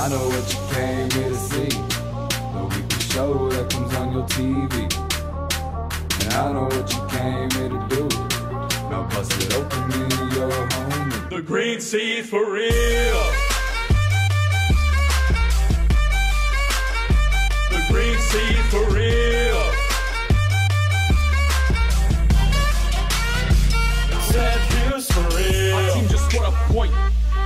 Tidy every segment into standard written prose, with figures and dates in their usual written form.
I know what you came here to see, the weekly show that comes on your TV. And I know what you came here to do, now bust it open in your home. The green seed for real. The green seed for real. EDHewS for real. Our team just scored a point.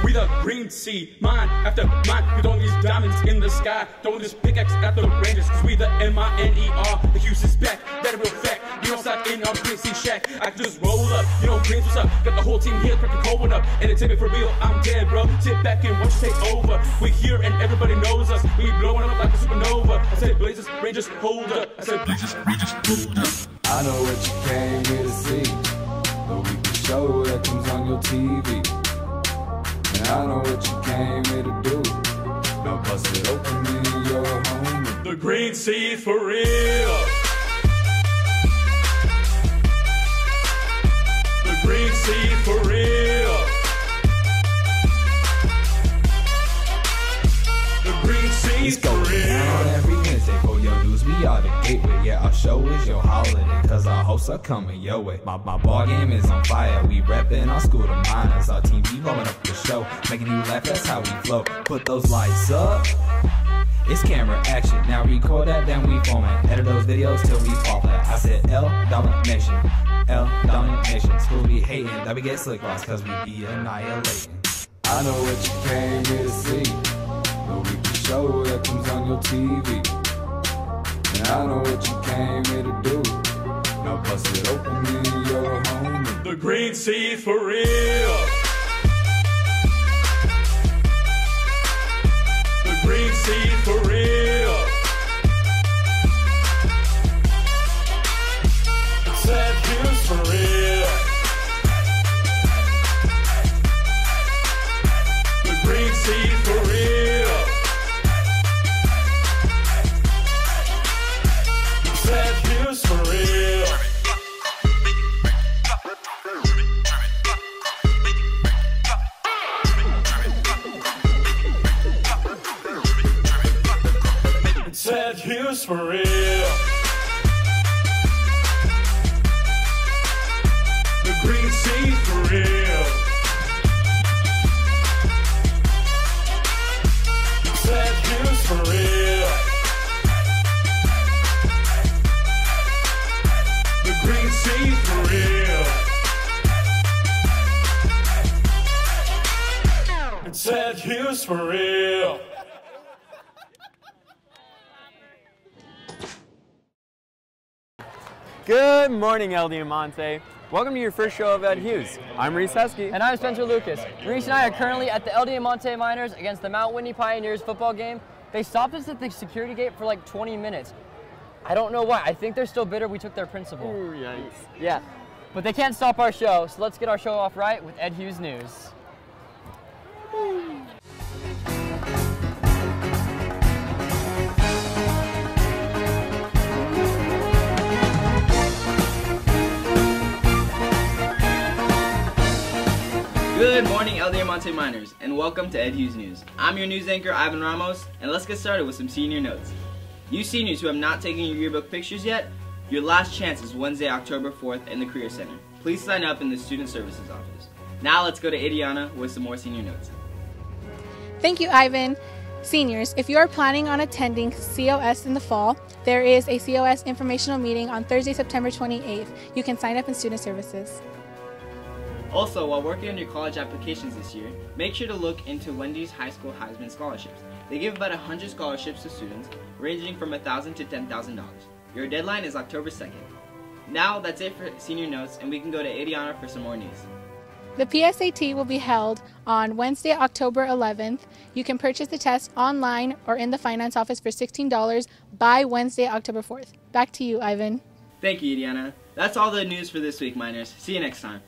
We the green seed, mine after mine. We throwing these diamonds in the sky, throwing this pickaxe at the Rangers, cause we the M-I-N-E-R. The Hughes is back, that a real fact. We don't stop in our green seed shack. I can just roll up, you know greens what's up. Got the whole team here, cracking cold one up. Entertainment for real, I'm dead, bro. Sit back and watch us take over. We here and everybody knows us. We blowing up like a supernova. I said Blazers, Rangers, hold up. I said Blazers, Rangers, hold up. I know what you came here to see, the weekly show that comes on your TV. And I know what you came here to do, now bust it open in your home. The green seed for real. The green seed for real. The green seed for real. Every Wednesday for your news, we are the gateway. Yeah, our show is your holiday, cause our hosts are coming your way. My ball game is on fire, we reppin' our school to minors. Our team be blowing up the show, making you laugh, that's how we flow. Put those lights up, it's camera action. Now record that, then we format. Edit those videos till we fall flat. I said L domination, L domination. School be hating, that we get slick lost, cause we be annihilating. I know what you came here to see, the weekly show that comes on your TV. And I know what you came here to do, now bust it open in your home. The green seed for real. The green seed for real. EDHewS for real. The green seed for real. EDHewS for real. EDHewS for real. The green seed for real. EDHewS for real. The green seed for real. EDHewS for real. Good morning, El Diamante. Welcome to your first show of EDHewS. I'm Reese Husky. And I'm Spencer Lucas. Reese and I are currently at the El Diamante Miners against the Mount Whitney Pioneers football game. They stopped us at the security gate for like 20 minutes. I don't know why. I think they're still bitter we took their principal. Ooh, yikes. Yeah, but they can't stop our show, so let's get our show off right with EDHewS News. Good morning, El Diamante Miners, and welcome to EDHewS News. I'm your news anchor, Ivan Ramos, and let's get started with some senior notes. You seniors who have not taken your yearbook pictures yet, your last chance is Wednesday, October 4th in the Career Center. Please sign up in the Student Services Office. Now let's go to Adiana with some more senior notes. Thank you, Ivan. Seniors, if you are planning on attending COS in the fall, there is a COS informational meeting on Thursday, September 28th. You can sign up in Student Services. Also, while working on your college applications this year, make sure to look into Wendy's High School Heisman Scholarships. They give about 100 scholarships to students, ranging from $1,000 to $10,000. Your deadline is October 2nd. Now, that's it for senior notes, and we can go to Adiana for some more news. The PSAT will be held on Wednesday, October 11th. You can purchase the test online or in the finance office for $16 by Wednesday, October 4th. Back to you, Ivan. Thank you, Adiana. That's all the news for this week, miners. See you next time.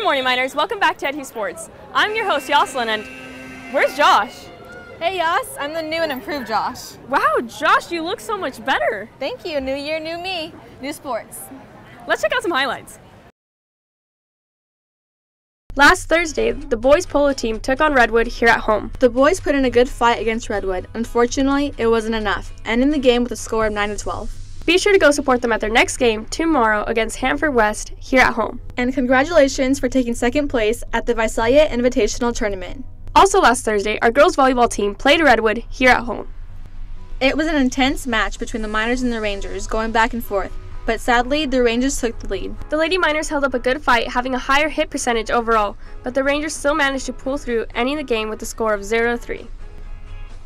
Good morning, Miners. Welcome back to EDHewS Sports. I'm your host, Yoselin, and where's Josh? Hey, Yas. I'm the new and improved Josh. Wow, Josh, you look so much better. Thank you. New year, new me. New sports. Let's check out some highlights. Last Thursday, the boys polo team took on Redwood here at home. The boys put in a good fight against Redwood. Unfortunately, it wasn't enough, ending the game with a score of 9-12. Be sure to go support them at their next game tomorrow against Hanford West here at home. And congratulations for taking second place at the Visalia Invitational Tournament. Also last Thursday, our girls volleyball team played Redwood here at home. It was an intense match between the Miners and the Rangers, going back and forth. But sadly, the Rangers took the lead. The Lady Miners held up a good fight, having a higher hit percentage overall, but the Rangers still managed to pull through, ending the game with a score of 0-3.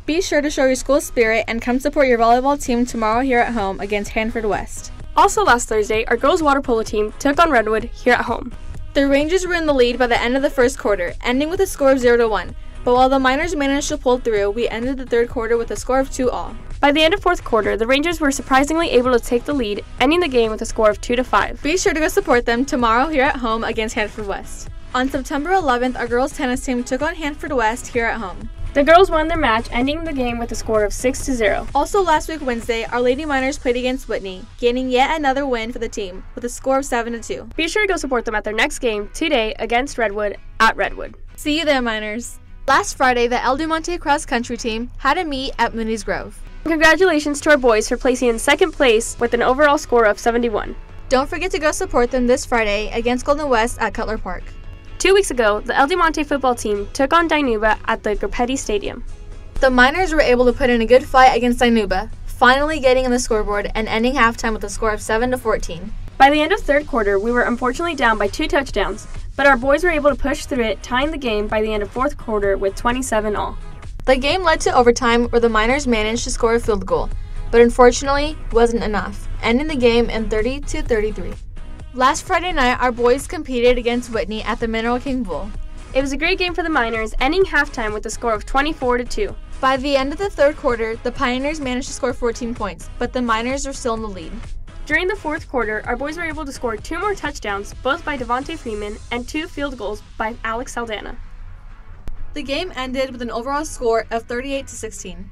Be sure to show your school spirit and come support your volleyball team tomorrow here at home against Hanford West. Also last Thursday, our girls water polo team took on Redwood here at home. The Rangers were in the lead by the end of the first quarter, ending with a score of 0-1. But while the Miners managed to pull through, we ended the third quarter with a score of 2-all. By the end of fourth quarter, the Rangers were surprisingly able to take the lead, ending the game with a score of 2-5. Be sure to go support them tomorrow here at home against Hanford West. On September 11th, our girls tennis team took on Hanford West here at home. The girls won their match, ending the game with a score of 6-0. Also last week Wednesday, our Lady Miners played against Whitney, gaining yet another win for the team with a score of 7-2. Be sure to go support them at their next game today against Redwood at Redwood. See you there, Miners. Last Friday, the El Diamante cross country team had a meet at Mooney's Grove. Congratulations to our boys for placing in second place with an overall score of 71. Don't forget to go support them this Friday against Golden West at Cutler Park. 2 weeks ago, the El Diamante football team took on Dinuba at the Garpetti Stadium. The Miners were able to put in a good fight against Dinuba, finally getting on the scoreboard and ending halftime with a score of 7-14. By the end of third quarter, we were unfortunately down by 2 touchdowns, but our boys were able to push through it, tying the game by the end of fourth quarter with 27-all. The game led to overtime where the Miners managed to score a field goal, but unfortunately wasn't enough, ending the game in 30-33. Last Friday night, our boys competed against Whitney at the Mineral King Bowl. It was a great game for the Miners, ending halftime with a score of 24-2. By the end of the third quarter, the Pioneers managed to score 14 points, but the Miners are still in the lead. During the fourth quarter, our boys were able to score 2 more touchdowns, both by Devontae Freeman, and 2 field goals by Alex Saldana. The game ended with an overall score of 38-16.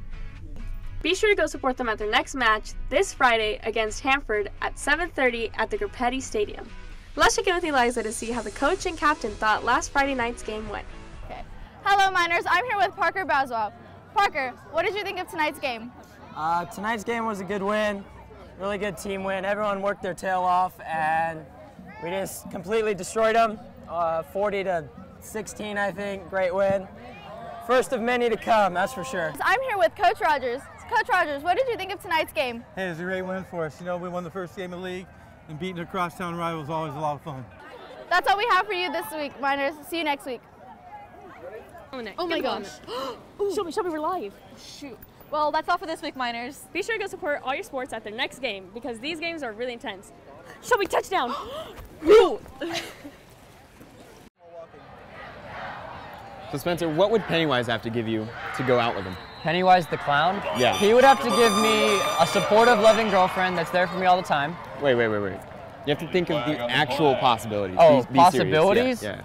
Be sure to go support them at their next match this Friday against Hanford at 7:30 at the Garpetti Stadium. Let's check in with Eliza to see how the coach and captain thought last Friday night's game went. Okay. Hello, Miners. I'm here with Parker Baswell. Parker, what did you think of tonight's game? Tonight's game was a good win, really good team win. Everyone worked their tail off, and we just completely destroyed them. 40-16, I think. Great win. First of many to come, that's for sure. I'm here with Coach Rogers. Coach Rogers, what did you think of tonight's game? Hey, it was a great win for us. You know, we won the first game of the league, and beating a crosstown rival is always a lot of fun. That's all we have for you this week, Miners. See you next week. Oh my gosh. Show me, we're live. Shoot. Well, that's all for this week, Miners. Be sure to go support all your sports at their next game because these games are really intense. Shelby, touchdown! So Spencer, what would Pennywise have to give you to go out with him? Pennywise the clown? Yeah. He would have to give me a supportive, loving girlfriend that's there for me all the time. Wait. You have to think of the actual possibilities. Oh, be possibilities? Yeah.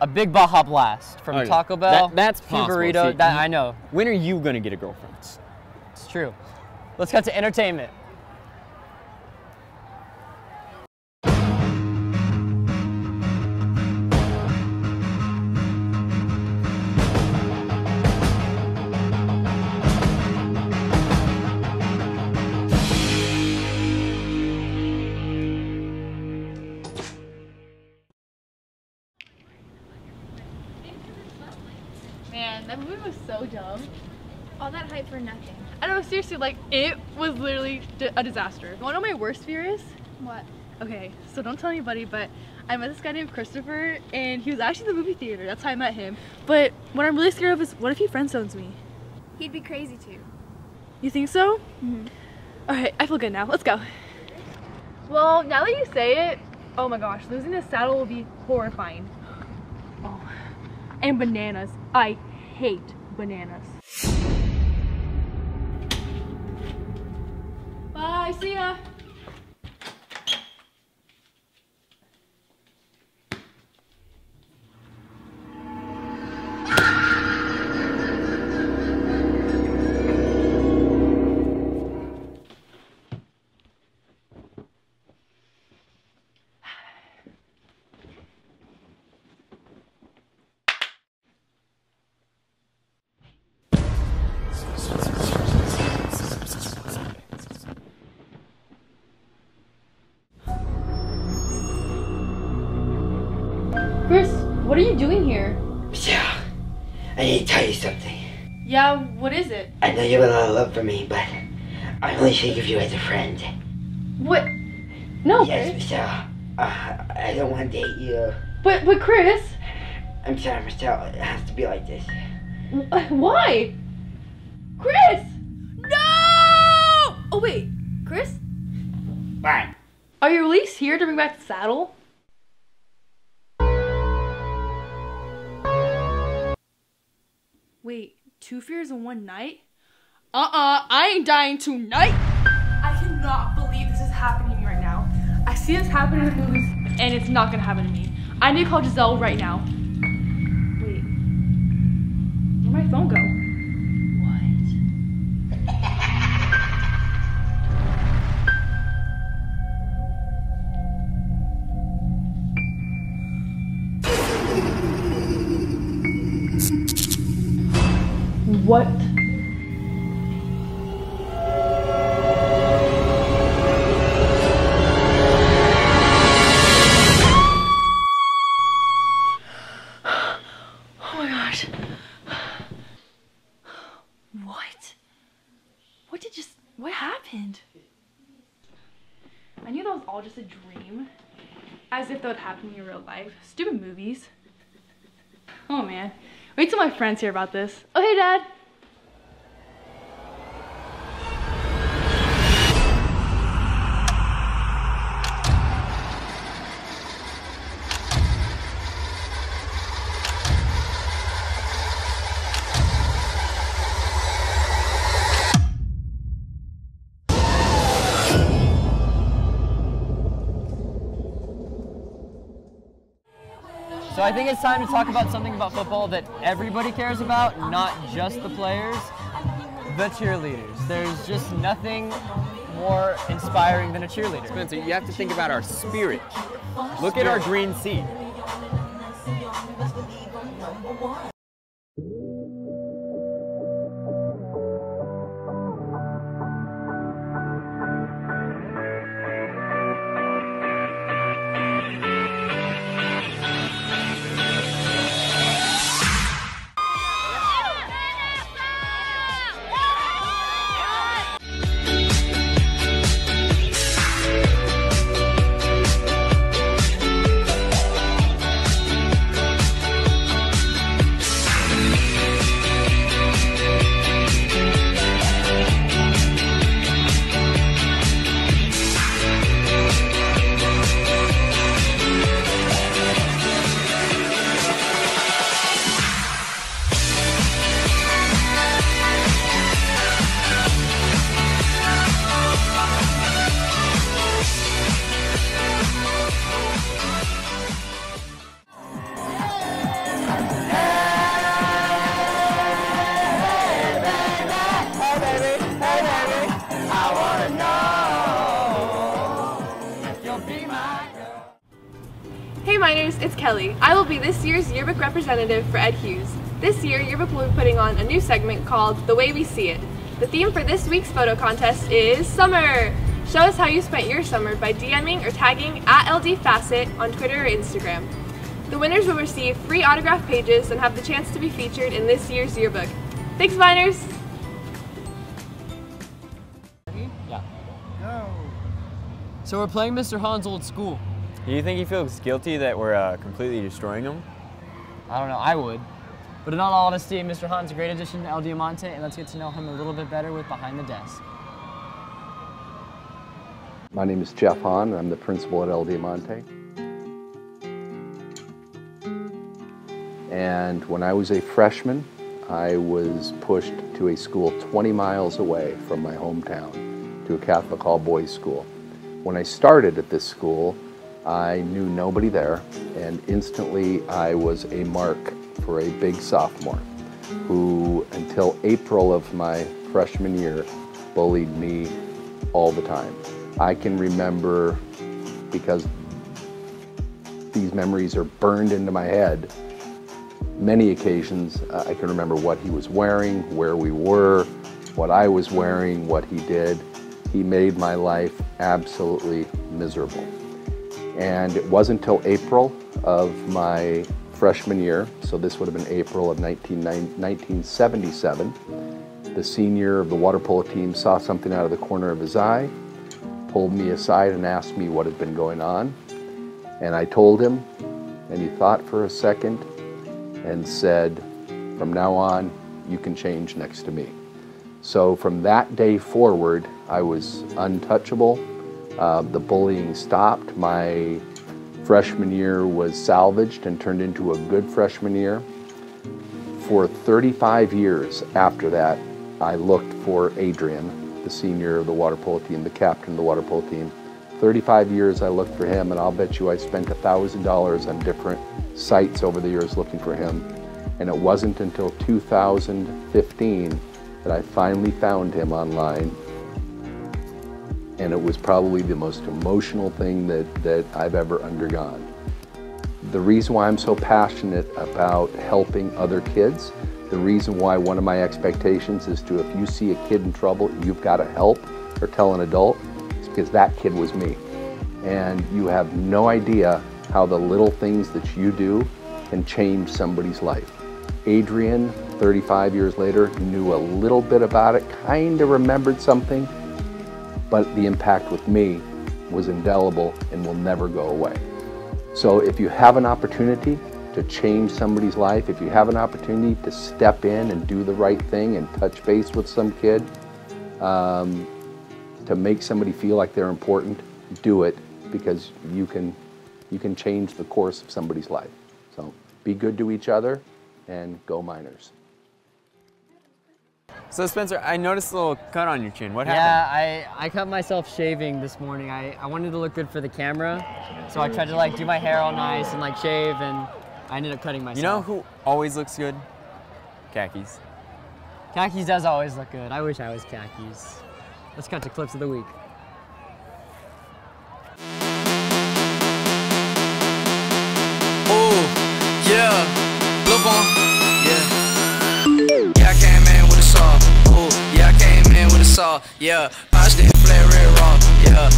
A big Baja Blast from Okay. Taco Bell. That's to possible. burrito. See, That I know. When are you going to get a girlfriend? It's true. Let's get to entertainment. Man, that movie was so dumb. All that hype for nothing. I know, seriously, like, it was literally a disaster. You wanna know my worst fear is? What? Okay, so don't tell anybody, but I met this guy named Christopher, and he was actually in the movie theater. That's how I met him. But what I'm really scared of is, what if he friend-zones me? He'd be crazy too. You think so? Mm-hmm. Alright, I feel good now. Let's go. Well, now that you say it, oh my gosh, losing this saddle will be horrifying. Oh, and bananas. I hate bananas. Bye, see ya. Chris, what are you doing here? Michelle, I need to tell you something. Yeah, what is it? I know you have a lot of love for me, but I only think of you as a friend. What? No, Yes, Chris. Michelle. I don't want to date you. But Chris. I'm sorry, Michelle. It has to be like this. Why? Chris! No! Oh wait, Chris? Bye. Are you at least here to bring back the saddle? Wait, 2 fears in one night? I ain't dying tonight! I cannot believe this is happening right now. I see this happening in the movies, and it's not gonna happen to me. I need to call Giselle right now. Wait, where'd my phone go? What? Oh my gosh. What happened? I knew that was all just a dream. As if that would happen in real life. Stupid movies. Oh man. Wait till my friends hear about this. Oh hey Dad! So I think it's time to talk about something about football that everybody cares about, not just the players, the cheerleaders. There's just nothing more inspiring than a cheerleader. Spencer, you have to think about our spirit. Look at our green sea. Hey Miners, it's Kelly. I will be this year's yearbook representative for EDHewS. This year, Yearbook will be putting on a new segment called The Way We See It. The theme for this week's photo contest is Summer! Show us how you spent your summer by DMing or tagging @LDFacet on Twitter or Instagram. The winners will receive free autograph pages and have the chance to be featured in this year's yearbook. Thanks, Miners! Yeah. Go! So we're playing Mr. Han's old school. Do you think he feels guilty that we're completely destroying him? I don't know, I would. But in all honesty, Mr. Han's a great addition to El Diamante, and let's get to know him a little bit better with Behind the Desk. My name is Jeff Hahn, and I'm the principal at El Diamante. And when I was a freshman, I was pushed to a school 20 miles away from my hometown, to a Catholic all-boys school. When I started at this school, I knew nobody there, and instantly I was a mark for a big sophomore who, until April of my freshman year, bullied me all the time. I can remember, because these memories are burned into my head, many occasions I can remember what he was wearing, where we were, what I was wearing, what he did. He made my life absolutely miserable. And it wasn't until April of my freshman year, so this would have been April of 1977, the senior of the water polo team saw something out of the corner of his eye, pulled me aside and asked me what had been going on. And I told him, and he thought for a second and said, from now on, you can change next to me. So from that day forward, I was untouchable. The bullying stopped. My freshman year was salvaged and turned into a good freshman year. For 35 years after that, I looked for Adrian, the senior of the water polo team, the captain of the water polo team. 35 years I looked for him, and I'll bet you I spent $1,000 on different sites over the years looking for him. And it wasn't until 2015 that I finally found him online. And it was probably the most emotional thing that I've ever undergone. The reason why I'm so passionate about helping other kids, the reason why one of my expectations is to, if you see a kid in trouble, you've got to help or tell an adult, is because that kid was me. And you have no idea how the little things that you do can change somebody's life. Adrian, 35 years later, knew a little bit about it, kind of remembered something, but the impact with me was indelible and will never go away. So if you have an opportunity to change somebody's life, if you have an opportunity to step in and do the right thing and touch base with some kid, to make somebody feel like they're important, do it, because you can change the course of somebody's life. So be good to each other and go Miners. So Spencer, I noticed a little cut on your chin. What happened? Yeah, I cut myself shaving this morning. I wanted to look good for the camera, so I tried to like do my hair all nice and like shave, and I ended up cutting myself. You know who always looks good? Khakis. Khakis does always look good. I wish I was khakis. Let's cut to clips of the week. Oh, yeah, look on, yeah. Yeah, I came in with a saw. Oh, yeah, I came in with a saw. Yeah, watch that flare red raw. Yeah,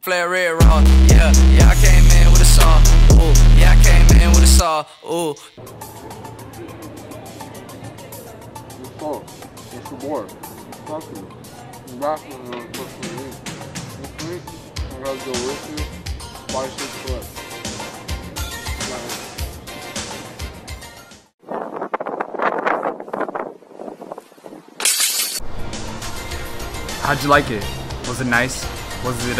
flare red raw. Yeah, yeah, I came in with a saw. Oh, yeah, I came in with a saw. Oh. It's your boy. Talk to me. I'm back with the first week. This week, I gotta go with you. Buy 6 clips. How'd you like it? Was it nice? Was it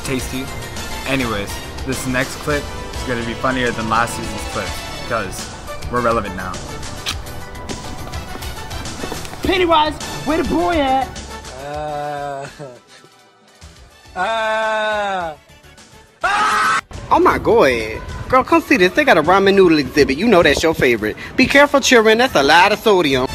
tasty? Anyways, this next clip is gonna be funnier than last season's clip because we're relevant now. Pennywise, where the boy at? Oh my god. Girl, come see this. They got a ramen noodle exhibit. You know that's your favorite. Be careful, children. That's a lot of sodium.